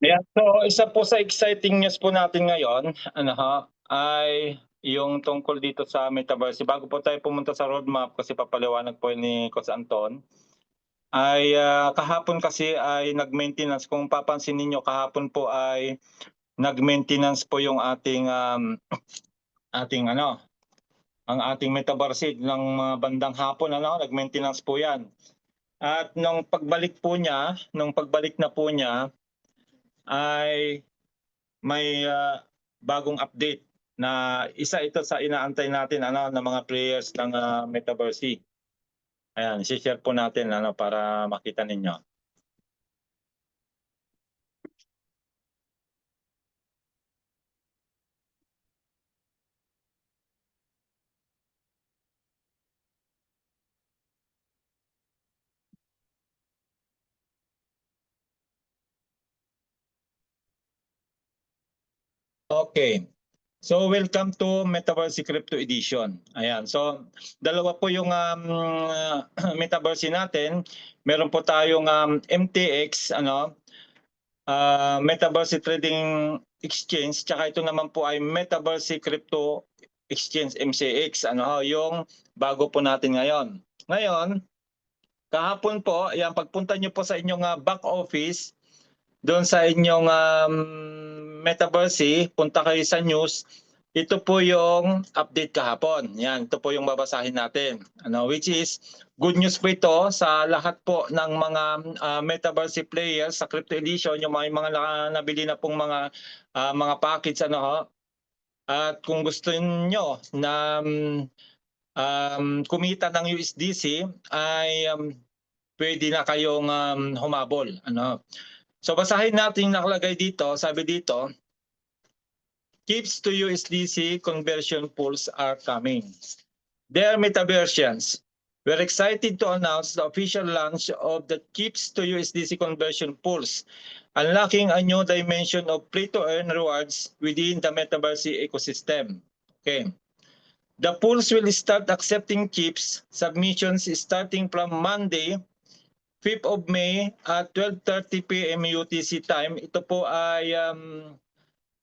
Ayan, so isa po sa exciting news po natin ngayon, ay yung tungkol dito sa Metaverse. Bago po tayo pumunta sa roadmap kasi papaliwanag po ni Coach Anton, ay, kahapon kasi ay nag-maintenance kung papansin ninyo kahapon po ay nag-maintenance po yung ating, ating ang ating Metaverse ng mga bandang hapon nag-maintenance po 'yan. At nung pagbalik na po niya ay may, bagong update na isa ito sa inaantay natin na mga players ng, Metaverse. Ayan, i-she-share po natin para makita ninyo. Okay. So welcome to Metaverse Crypto Edition. Ayan, so dalawa po yung, Metaverse natin. Meron po tayong, MTX Metaverse Trading Exchange, tsaka ito naman po ay Metaverse Crypto Exchange MCX, yung bago po natin ngayon. Ngayon, kahapon po, ayan, pagpunta nyo po sa inyong back office, doon sa inyong Metaverse, punta kayo sa news. Ito po yung update kahapon. Yan, ito po yung babasahin natin. Which is good news po ito sa lahat po ng mga Metaverse players sa Crypto Edition, yung mga nabili na pong mga package At kung gusto niyo na kumita ng USDC ay pwede na kayong humabol. So basahin natin yung nakalagay dito. Sabi dito, KIPS to USDC conversion pools are coming. Dear Metaversians, we're excited to announce the official launch of the KIPS to USDC conversion pools, unlocking a new dimension of play-to-earn rewards within the Metaverse ecosystem. Okay. The pools will start accepting KIPS submissions starting from Monday, 5th of May at 12:30 PM UTC time. Ito po ay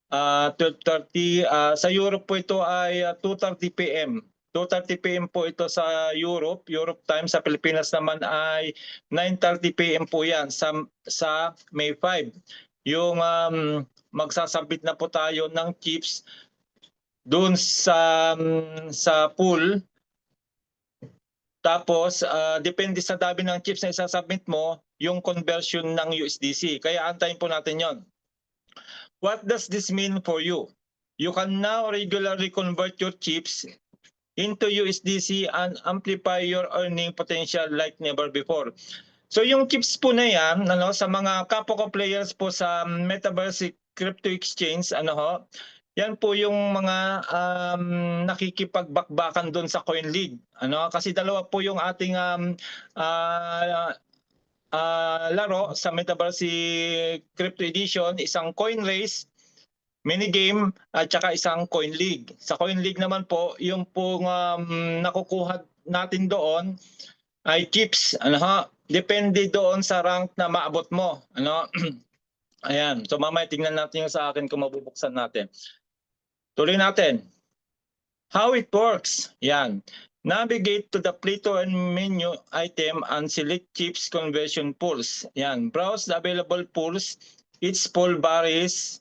12:30. Sa Europe po ito ay 2:30 PM. 2:30 PM po ito sa Europe time. Sa Pilipinas naman ay 9:30 PM po yan sa May 5. Yung magsasabit na po tayo ng chips doon sa pool. Tapos, depende sa dami ng chips na isasubmit mo, yung conversion ng USDC. Kaya antayin po natin yon. What does this mean for you? You can now regularly convert your chips into USDC and amplify your earning potential like never before. So yung chips po na yan, sa mga kapwa ko players po sa Metaverse Crypto Exchange, yan po yung mga nakikipagbakbakan doon sa Coin League. Kasi dalawa po yung ating laro sa Metaverse Crypto Edition, isang Coin Race, minigame at saka isang Coin League. Sa Coin League naman po, yung pong nakukuha natin doon ay chips, depende doon sa rank na maabot mo, Ayan, so mamaya tingnan natin yung sa akin kung mabubuksan natin. Tuloy natin. How it works. Yan. Navigate to the Play-to-Earn menu item and select chips conversion pools. Yan. Browse the available pools. Each pool varies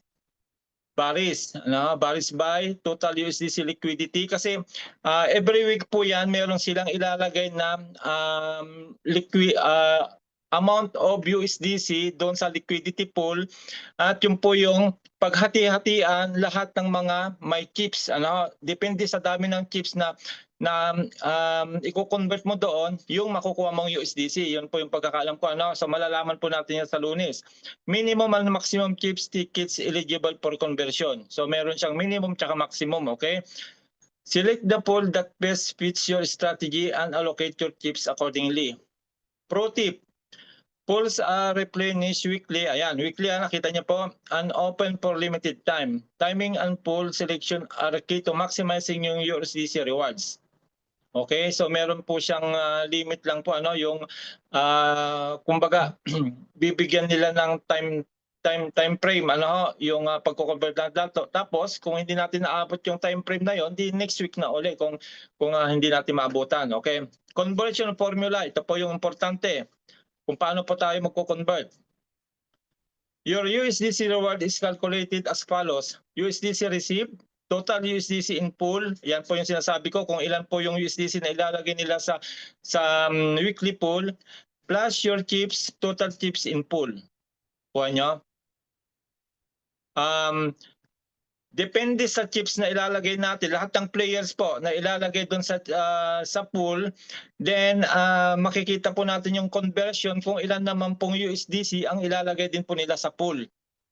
by total USDC liquidity kasi every week po yan meron silang ilalagay na amount of USDC doon sa liquidity pool at yun po yung paghati-hatian lahat ng mga may chips depende sa dami ng chips na i-convert mo doon yung makukuha mong USDC. Yun po yung pagkakaalam ko so malalaman po natin yan sa Lunes. Minimum and maximum chips tickets eligible for conversion. So meron siyang minimum tsaka maximum, okay? Select the pool that best fits your strategy and allocate your chips accordingly. Pro tip, pools are replenished weekly. Ayan, weekly nakita niyo po, and open for limited time. Timing and pool selection are key to maximizing yung USDC rewards. Okay, so meron po siyang limit lang po yung kumbaga bibigyan nila ng time time frame, yung pagko-convert na dato. Tapos kung hindi natin naabot yung time frame na yon, di next week na uli kung hindi natin maabutan. Okay? Conversion formula, ito po yung importante. Kung paano po tayo magko-convert. Your USDC reward is calculated as follows. USDC received, total USDC in pool. Yan po yung sinasabi ko kung ilan po yung USDC na ilalagay nila sa weekly pool plus your chips, total chips in pool. Kuha nyo. Depende sa chips na ilalagay natin, lahat ng players po na ilalagay doon sa pool, then makikita po natin yung conversion kung ilan naman pong USDC ang ilalagay din po nila sa pool.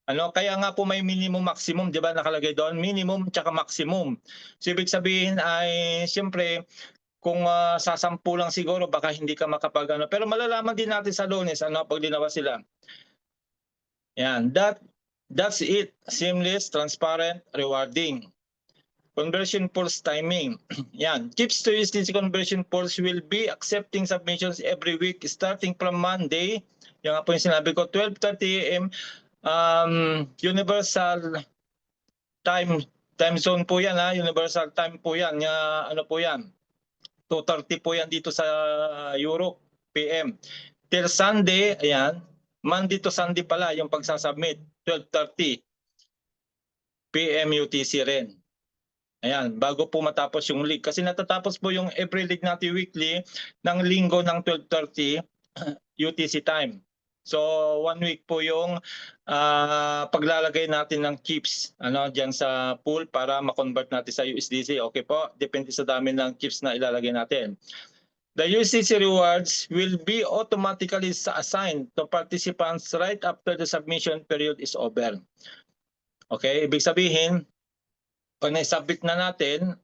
Kaya nga po may minimum maximum, 'di ba? Nakalagay doon, minimum tsaka maximum. So ibig sabihin ay siyempre kung sa 10 lang siguro baka hindi ka makapag pero malalaman din natin sa Lunes pag linawas sila. Yan, that's it. Seamless, transparent, rewarding. Conversion pools timing. Yan, chips to USDC conversion pools will be accepting submissions every week starting from Monday. Yan nga po yung sinabi ko, 12:30 AM. Universal time zone po yan, universal time po yan. Po yan, 2:30 po yan dito sa Europe PM. Till Sunday, ayan, Monday to Sunday pala yung pagsasubmit, 12:30 PM UTC rin. Ayan, bago po matapos yung league. Kasi natatapos po yung every league natin weekly ng linggo ng 12:30 UTC time. So 1 week po yung paglalagay natin ng chips diyan sa pool para ma-convert natin sa USDC. Okay po, depende sa dami ng chips na ilalagay natin. The USDC rewards will be automatically assigned to participants right after the submission period is over. Okay, ibig sabihin, pag na-submit na natin,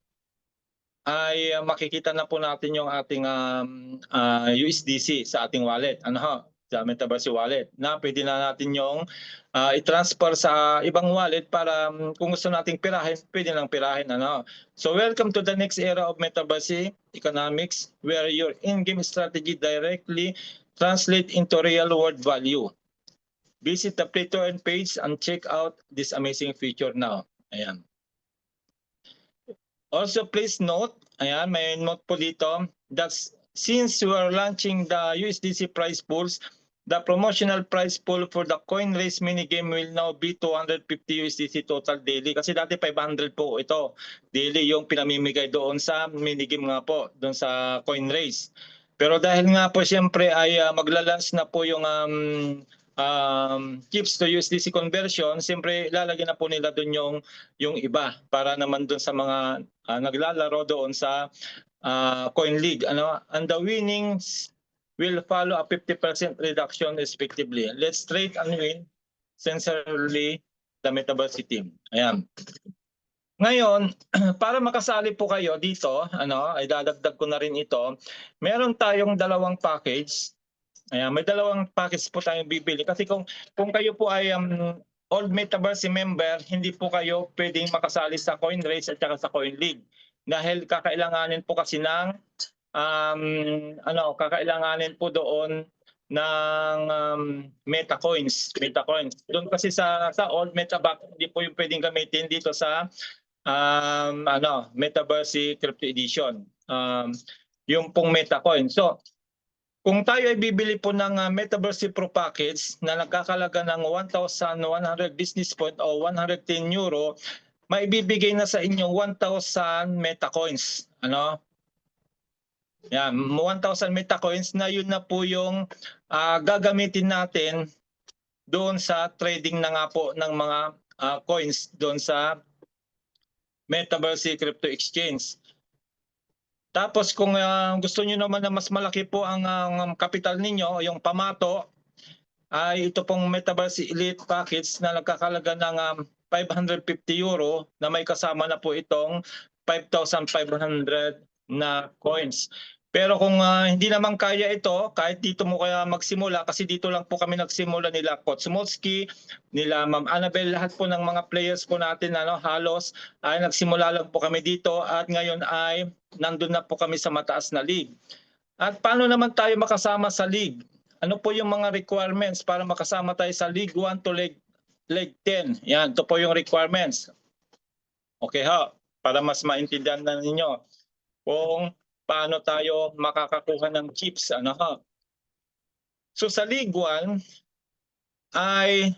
ay makikita na po natin yung ating USDC sa ating wallet. Sa Metaverse wallet na pwede na natin yung i-transfer sa ibang wallet para kung gusto nating pirahin, pwede nang pirahin. So welcome to the next era of Metaverse economics where your in-game strategy directly translate into real world value. Visit the Play to Earn page and check out this amazing feature now. Ayan. Also please note, ayan, may note po dito, that since we are launching the USDC prize pools, the promotional prize pool for the coin race minigame will now be 250 USDC total daily. Kasi dati 500 po ito daily yung pinamimigay doon sa minigame nga po, doon sa coin race. Pero dahil nga po siyempre ay maglalans na po yung chips to USDC conversion, siyempre lalagyan na po nila doon yung iba para naman doon sa mga naglalaro doon sa coin league. And the winnings will follow a 50% reduction respectively. Let's trade and win. Sincerely, the Metaverse team. Ayan. Ngayon, para makasali po kayo dito, ay dadagdag ko na rin ito. Meron tayong dalawang package. Ayan, may dalawang package po tayong bibili. Kasi kung kayo po ay old Metaverse member, hindi po kayo pwedeng makasali sa Coin Race at saka sa Coin League. Dahil kakailanganin po kasi ng kakailanganin po doon ng meta coins. Doon kasi sa old Metaverse hindi po yung pwedeng gamitin dito sa Metaverse Crypto Edition. Yung pong meta coin. So kung tayo ay bibili po ng Metaverse Pro package na nagkakalaga ng 1,100 business point o 110 euro, maibibigay na sa inyo 1,000 meta coins. Yan, 1,000 meta coins na yun na po yung gagamitin natin doon sa trading na nga po ng mga coins doon sa Metaverse Crypto Exchange. Tapos kung gusto niyo naman na mas malaki po ang capital ninyo, yung pamato, ay ito pong Metaverse Elite Package na nagkakalaga ng 550 euro na may kasama na po itong 5,500 na coins. Pero kung hindi naman kaya ito, kahit dito mo kaya magsimula, kasi dito lang po kami nagsimula nila Coach Motsky, nila Ma'am Annabel, lahat po ng mga players po natin halos ay nagsimula lang po kami dito at ngayon ay nandun na po kami sa mataas na league. At paano naman tayo makasama sa league? Ano po yung mga requirements para makasama tayo sa League 1 to League 10. Yan, ito po yung requirements. Okay ha, para mas maintindihan na ninyo kung paano tayo makakakuha ng chips. Ano ha? So sa League 1 ay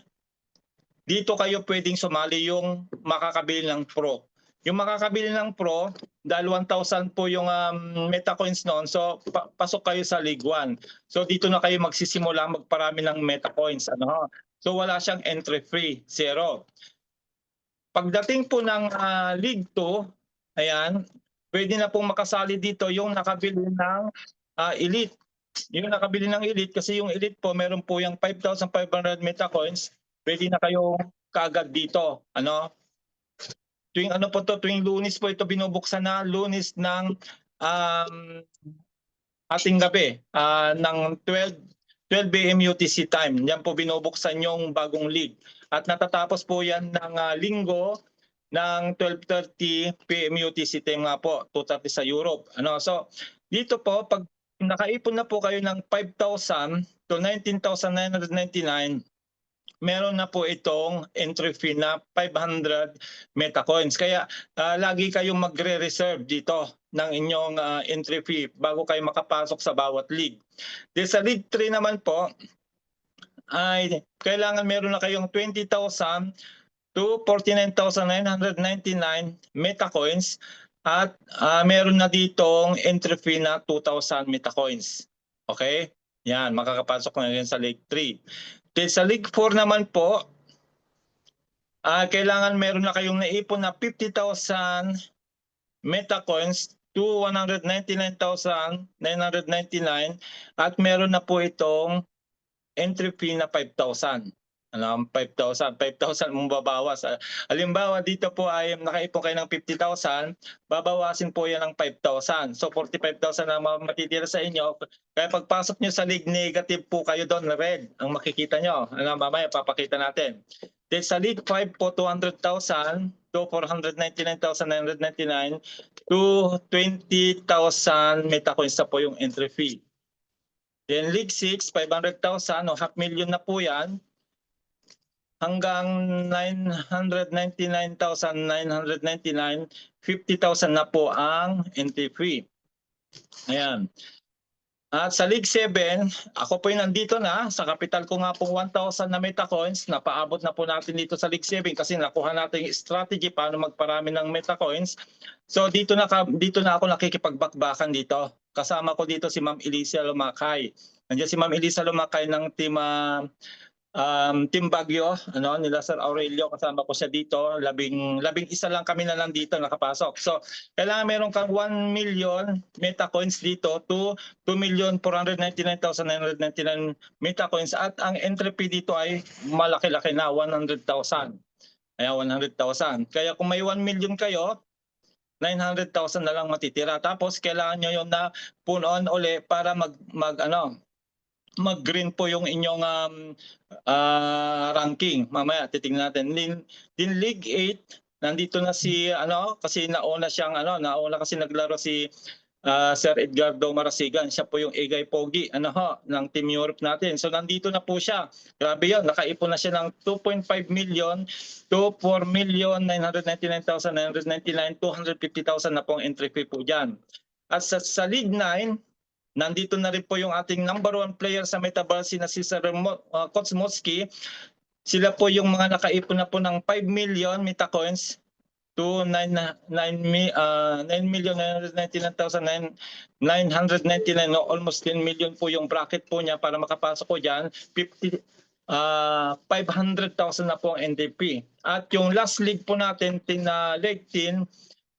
dito kayo pwedeng sumali yung makakabili ng Pro. Yung makakabili ng Pro, dahil 1,000 po yung Metacoins noon, so pasok kayo sa League 1. So dito na kayo magsisimula magparami ng Metacoins. Ano? So wala siyang entry fee, zero. Pagdating po ng League 2, ayan, pwede na pong makasali dito yung nakabili ng Elite. Yung nakabili ng Elite, kasi yung Elite po, meron po yung 5,500 Metacoins, pwede na kayo kaagad dito. Ano? Tuwing ano po to, tuwing Lunes po ito binubuksan na, Lunes ng ating gabi, ng 12 AM UTC time. Yan po binubuksan yung bagong league. At natatapos po yan ng linggo ng 12:30 PM UTC time nga po, 2:30 sa Europe. Ano? So dito po, pag nakaipon na po kayo ng 5,000 to 19,999, meron na po itong entry fee na 500 Metacoins. Kaya lagi kayong magre-reserve dito ng inyong entry fee bago kayo makapasok sa bawat league. Then sa League 3 naman po, ay kailangan meron na kayong 20,000 to 49,999 Metacoins at meron na ditong entry fee na 2,000 Metacoins. Okay? Yan, makakapasok na rin sa League 3. Then sa League 4 naman po, kailangan meron na kayong naipon na 50,000 Metacoins to 199,999 at meron na po itong entry fee na 5,000. Ano, 5,000 mong babawas. Halimbawa dito po ay nakaipon kayo ng 50,000, babawasin po yan ng 5,000. So 45,000 na matitira sa inyo. Kaya pagpasok nyo sa league, negative po kayo doon, red ang makikita nyo. Ano, mamaya papakita natin. Then sa League 5 po, 200,000 to 499,999 to 20,000 Metacoins na po yung entry fee. Then League 6, 500,000 o half million na po yan. Hanggang 999,999, 50,000 na po ang entry fee. Ayan. At sa League 7, ako po yung nandito na. Sa capital ko nga po 1,000 na Metacoins. Napaabot na po natin dito sa League 7 kasi nakuha natin yung strategy paano magparami ng Metacoins. So dito na ako nakikipagbakbakan dito. Kasama ko dito si Ma'am Elisa Lumakay. Nandiyan si Ma'am Elisa Lumakay ng Team Baguio, ano, nila Sir Aurelio, kasama ko siya dito. Labing isa lang kami na lang dito nakapasok. So, kailangan meron kang 1 million Metacoins dito to 2,499,999 Metacoins at ang entry fee dito ay malaki-laki na, 100,000. Ayan, 100,000. Kaya kung may 1 million kayo, 900,000 na lang matitira. Tapos kailangan nyo yun na punuan uli para mag-green po yung inyong ranking. Mamaya titingnan natin. Din League 8, nandito na si kasi nauna kasi naglaro si Sir Edgardo Marasigan. Siya po yung Egay Pogi ng Team Europe natin. So nandito na po siya. Grabe 'yon. Nakaipon na siya ng 2.5 million to 4,999,999, 250,000 na pong entry fee po diyan. At sa League 9, nandito na rin po yung ating number 1 player sa Metaverse na si Sir Coach Moski. Sila po yung mga nakaipon na po ng 5 million Metacoins to 9,999,999, almost 10 million po yung bracket po niya para makapasok po dyan. 500,000 na po ang NDP. At yung last league po natin, League 10,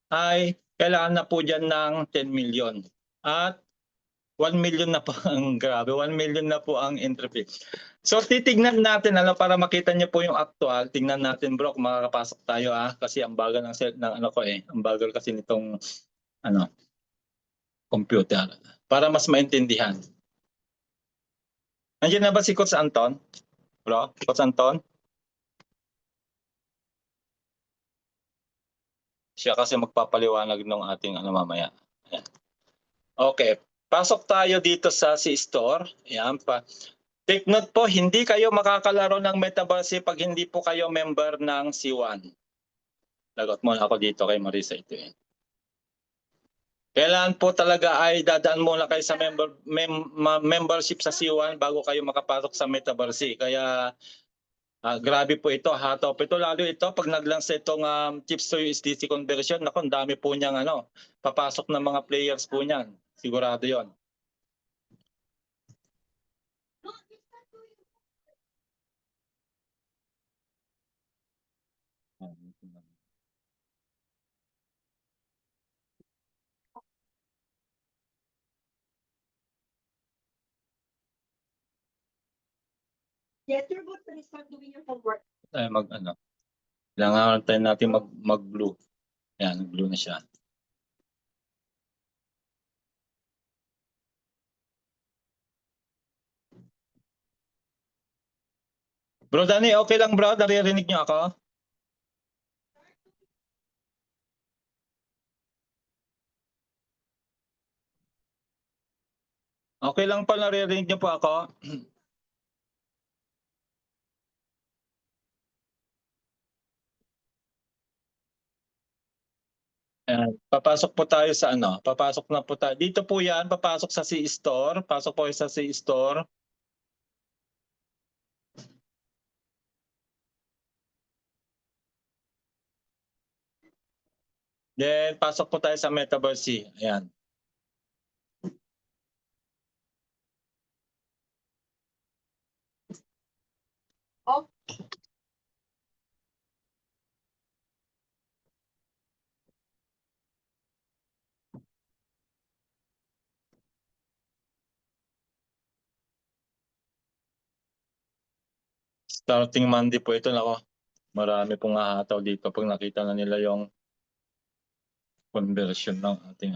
ay kailangan na po dyan ng 10 million. At 1 million na po ang grabe, 1 million na po ang entry fee. So titignan natin para makita niyo po yung actual. Tingnan natin bro kung makakapasok tayo kasi ang bagal ng ang bagal kasi nitong computer para mas maintindihan. Nandiyan na ba si Coach Anton? Bro, Coach Anton? Siya kasi magpapaliwanag ng ating mamaya. Ayan. Okay. Pasok tayo dito sa C-Store. Ayan pa. Take note po, hindi kayo makakalaro ng Metaverse pag hindi po kayo member ng C1. Lagot muna ako dito kay Marisa ito eh. Kailangan po talaga ay dadaan muna kayo sa membership sa C1 bago kayo makapasok sa Metaverse. Kaya grabe po ito, hatop. Ito lalo ito pag nag-launch itong chips to USDC conversion, naku, ang dami po niyang papasok ng mga players po niyan. Sigurado 'yon. Yes, you're about to start doing your homework. Ay kailangan tayo natin mag-blue. Ayan, blue na siya. Bro Danny, okay lang bro? Naririnig niyo ako? Okay lang pa, naririnig niyo po ako? Ayan, papasok po tayo sa papasok na po tayo. Dito po yan, papasok sa C-Store. Pasok po kayo sa C-Store. Then, pasok po tayo sa Metaverse. Ayan. Okay. Starting Monday po ito. Nako, marami pong hahataw dito pag nakita na nila yung conversion ng ating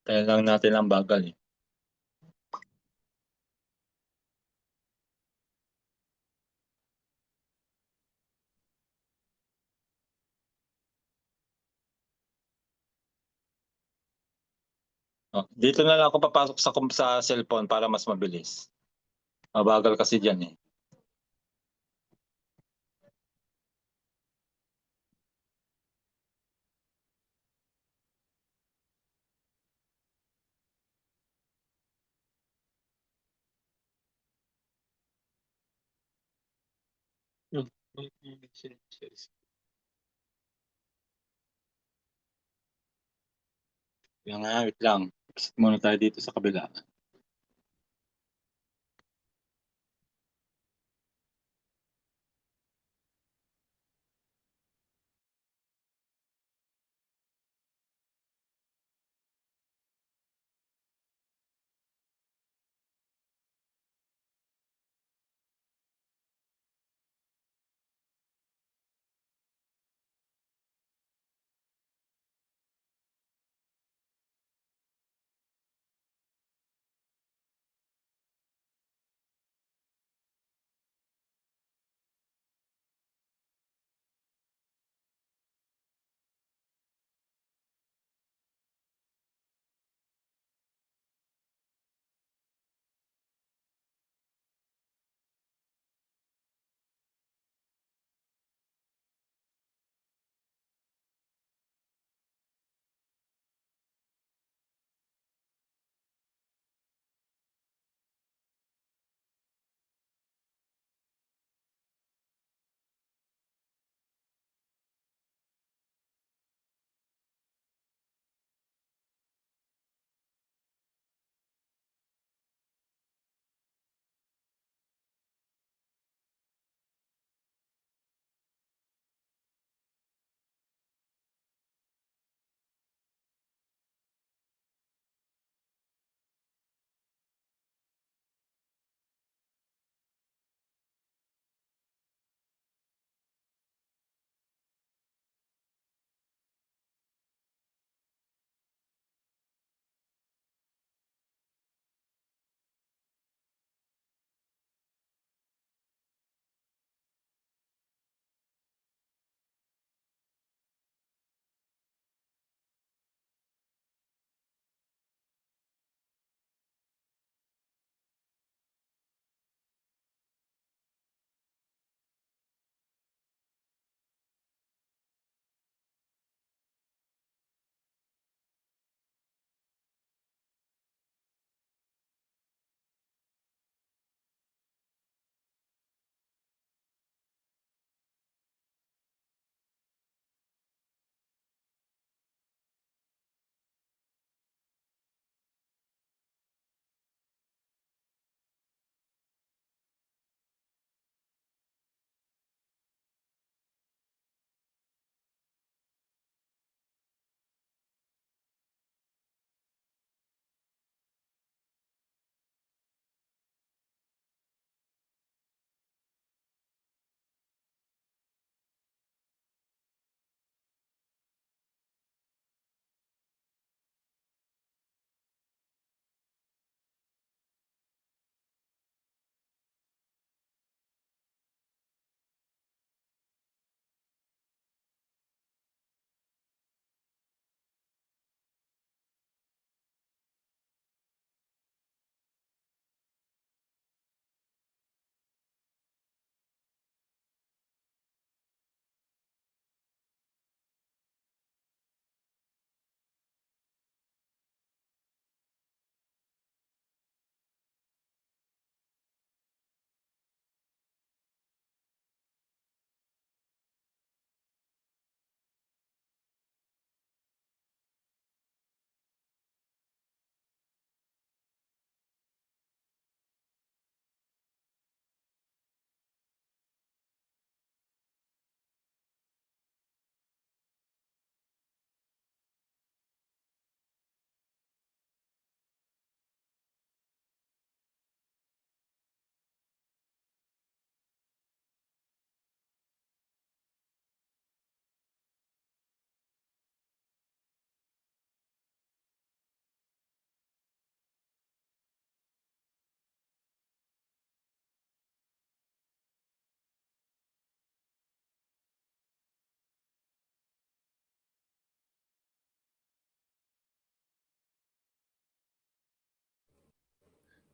Tayo lang natin ang bagal eh. Dito na lang ako papasok sa cellphone para mas mabilis. Mabagal kasi dyan eh. Kaya nga, wait lang. Exit muna tayo dito sa kabila.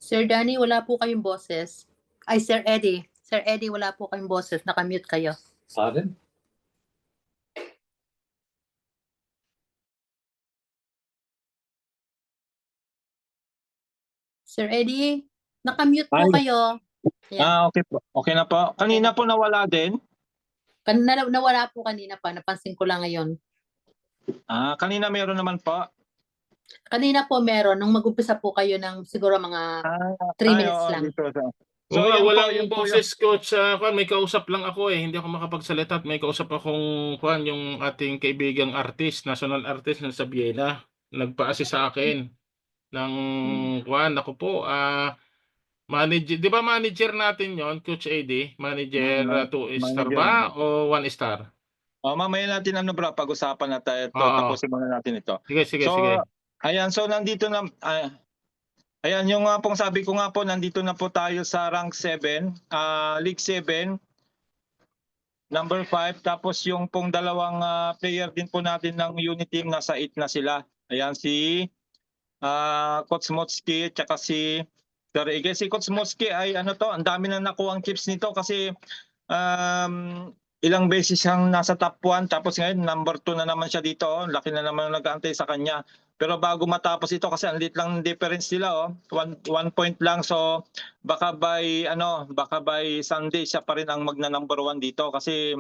Sir Danny, wala po kayong boses. Ay, Sir Eddie. Sir Eddie, wala po kayong boses. Nakamute kayo. Pardon? Sir Eddie, nakamute po Ay. kayo. Ayan. Okay po. Okay na po. Kanina po nawala din. Kanina, nawala po kanina pa. Napansin ko lang ngayon. Kanina meron naman po. Kanina po meron. Nung mag-umpisa po kayo ng siguro mga 3 minutes oo, lang. dito. So, yun po, walang yun po boses, coach. May kausap lang ako eh. Hindi ako makapagsalita at may kausap akong yung ating kaibigang artist, national artist na sa Vienna. Nagpa-assist sa akin ng ako po, manager, di ba manager natin yon, Coach AD? Manager 2 star manager. ba o 1 star? Mamaya natin bro, pag-usapan na tayo. Oo. Tapusin muna natin ito. Sige, sige, So, sige. ayan, so nandito na, ayan, yung nga pong sabi ko nga po, nandito na po tayo sa rank 7, League 7, number 5, tapos yung pong dalawang player din po natin ng unit team, nasa 8 na sila. Ayan, si Coach Motsky, tsaka si Sir Ige. Si Coach Motsky ay ang dami na nakuha ang chips nito kasi ilang beses siyang nasa top 1, tapos ngayon number 2 na naman siya dito. Laki na naman nag-aantay sa kanya. Pero bago matapos ito, kasi ang lit lang ng difference nila, 1 point lang. So baka by Sunday siya pa rin ang magna-number 1 dito kasi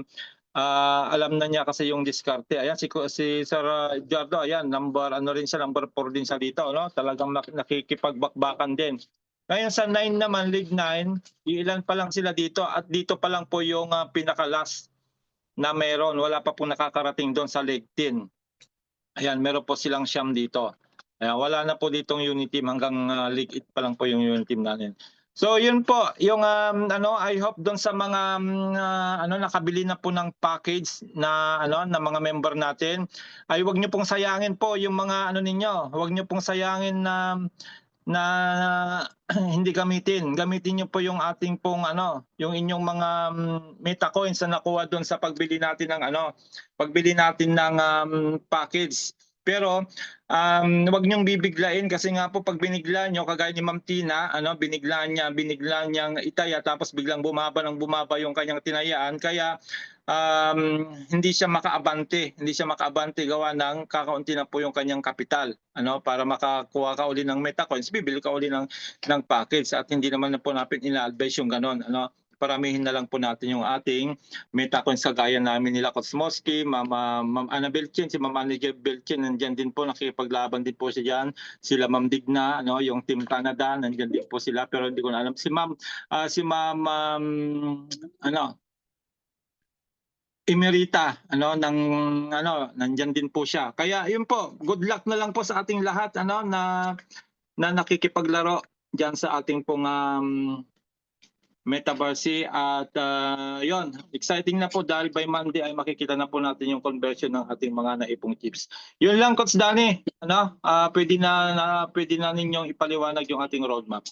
alam na niya kasi yung diskarte. Ayan si Sir Eduardo, ayan, number 4 din siya dito, no? Talagang nakikipagbakbakan din. Ngayon sa 9 naman, League 9, ilan pa lang sila dito at dito pa lang po yung pinaka-last na meron. Wala pa po nakakarating doon sa League 10. Ayan, meron po silang siyam dito. Ayan, wala na po ditong unit team, hanggang League 8 pa lang po yung unit team natin. So yun po, yung I hope doon sa mga nakabili na po ng package na na mga member natin, ay wag niyo pong sayangin po yung mga ninyo. Wag niyo pong sayangin na hindi gamitin. Gamitin niyo po yung ating pong yung inyong mga meta coins na nakuha doon sa pagbili natin ng package. Pero wag niyong bibiglain kasi nga po pag binigla niyo, kagaya ni Ma'am Tina, binigla niyang itaya tapos biglang bumaba yung kanyang tinayaan, kaya hindi siya makaabante gawa ng kakaunti na po yung kanyang kapital, para makakuha ka uli ng meta coins, bibili ka uli ng package, at hindi naman na po natin ina-advise yung ganon. Paramihin na lang po natin yung ating meta coins kagaya namin nila Coach Motsky, Ma'am Ana Belchin, si Ma'am Manager Belchin, nandiyan din po, nakikipaglaban din po siya diyan. Sila Ma'am Digna, yung Team Canada, nandiyan din po sila, pero hindi ko na alam si Ma'am Emerita, nandiyan din po siya. Kaya yun po, good luck na lang po sa ating lahat na nakikipaglaro diyan sa ating pong Metaverse, at yon, exciting na po dahil by Monday ay makikita na po natin yung conversion ng ating mga naipong chips. Yun lang, Coach Danny, pwede na ninyong ipaliwanag yung ating roadmap.